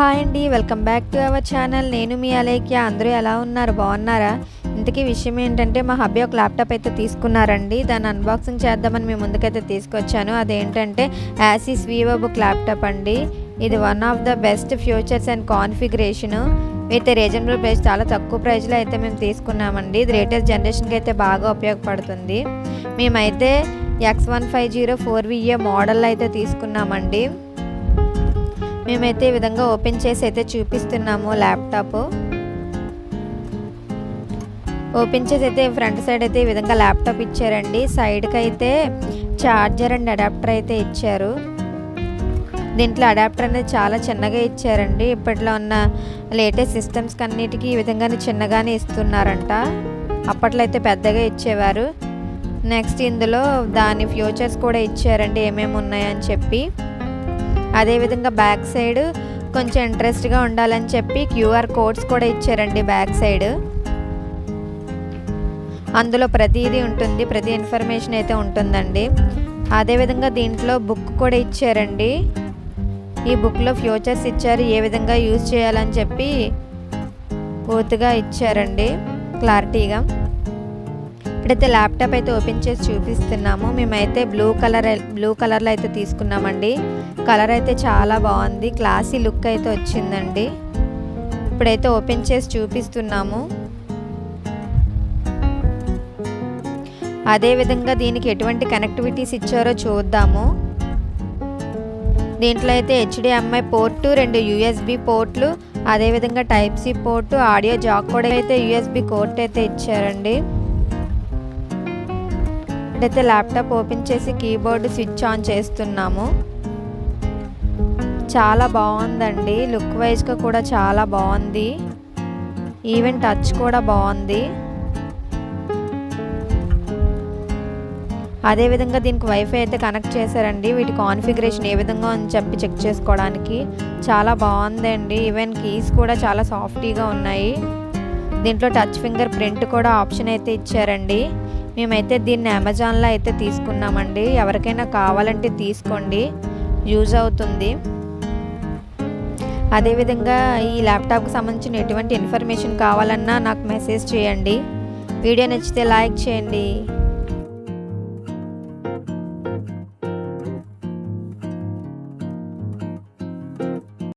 Hi అండి, welcome back to our channel. నేను మీ అలేఖ్య. అందరూ ఎలా ఉన్నారు? బాగున్నారా? ఇంతకీ విషయం ఏంటంటే మా హబ్బీ ఒక ల్యాప్టాప్ అయితే తీసుకున్నారండి. దాన్ని అన్బాక్సింగ్ చేద్దామని మీ ముందుకైతే తీసుకొచ్చాను. అదేంటంటే యాసిస్ వివోబుక్ ల్యాప్టాప్ అండి. ఇది one of the best futures and configuration with reasonable price. చాలా తక్కువ ప్రైస్లో అయితే మేము తీసుకున్నామండి. ఇది లేటెస్ట్ జనరేషన్కి అయితే బాగా ఉపయోగపడుతుంది. మేమైతే X150 4VA మోడల్ అయితే తీసుకున్నామండి. మేమైతే ఈ విధంగా ఓపెన్ చేసి అయితే చూపిస్తున్నాము. ల్యాప్టాప్ ఓపెన్ చేసి అయితే ఫ్రంట్ సైడ్ అయితే ఈ విధంగా ల్యాప్టాప్ ఇచ్చారండి. సైడ్కి అయితే ఛార్జర్ అండ్ అడాప్టర్ అయితే ఇచ్చారు. దీంట్లో అడాప్టర్ అనేది చాలా చిన్నగా ఇచ్చారండి. ఇప్పట్లో ఉన్న లేటెస్ట్ సిస్టమ్స్ అన్నిటికీ ఈ విధంగానే చిన్నగానే ఇస్తున్నారంట. అప్పట్లో అయితే పెద్దగా ఇచ్చేవారు. నెక్స్ట్ ఇందులో దాని ఫ్యూచర్స్ కూడా ఇచ్చారండి, ఏమేమి ఉన్నాయని చెప్పి. అదేవిధంగా బ్యాక్ సైడ్ కొంచెం ఇంట్రెస్ట్గా ఉండాలని చెప్పి QR కోడ్స్ కూడా ఇచ్చారండి బ్యాక్ సైడ్. అందులో ప్రతిదీ ఉంటుంది, ప్రతి ఇన్ఫర్మేషన్ అయితే ఉంటుందండి. అదేవిధంగా దీంట్లో బుక్ కూడా ఇచ్చారండి. ఈ బుక్లో ఫ్యూచర్స్ ఇచ్చారు, ఏ విధంగా యూజ్ చేయాలని చెప్పి పూర్తిగా ఇచ్చారండి క్లారిటీగా. ఇప్పుడైతే ల్యాప్టాప్ అయితే ఓపెన్ చేసి చూపిస్తున్నాము. మేమైతే బ్లూ కలర్లో అయితే తీసుకున్నామండి. కలర్ అయితే చాలా బాగుంది, క్లాసీ లుక్ అయితే వచ్చిందండి. ఇప్పుడైతే ఓపెన్ చేసి చూపిస్తున్నాము. అదేవిధంగా దీనికి ఎటువంటి కనెక్టివిటీస్ ఇచ్చారో చూద్దాము. దీంట్లో అయితే HDMI పోర్టు, 2 USB పోర్ట్లు, అదేవిధంగా Type-C పోర్టు, ఆడియో జాక్ కూడా అయితే USB కోడ్ అయితే ఇచ్చారండి. ఇప్పుడైతే ల్యాప్టాప్ ఓపెన్ చేసి కీబోర్డ్ స్విచ్ ఆన్ చేస్తున్నాము. చాలా బాగుందండి, లుక్ వైజ్గా కూడా చాలా బాగుంది. ఈవెన్ టచ్ కూడా బాగుంది. అదేవిధంగా దీనికి వైఫై అయితే కనెక్ట్ చేశారండి. వీటి కాన్ఫిగరేషన్ ఏ విధంగా అని చెప్పి చెక్ చేసుకోవడానికి చాలా బాగుందండి. ఈవెన్ కీస్ కూడా చాలా సాఫ్టీగా ఉన్నాయి. దీంట్లో టచ్ ఫింగర్ ప్రింట్ కూడా ఆప్షన్ అయితే ఇచ్చారండి. మేమైతే దీన్ని అమెజాన్లో అయితే తీసుకున్నామండి. ఎవరికైనా కావాలంటే తీసుకోండి, యూజ్ అవుతుంది. అదేవిధంగా ఈ ల్యాప్టాప్కి సంబంధించిన ఎటువంటి ఇన్ఫర్మేషన్ కావాలన్నా నాకు మెసేజ్ చేయండి. వీడియో నచ్చితే లైక్ చేయండి.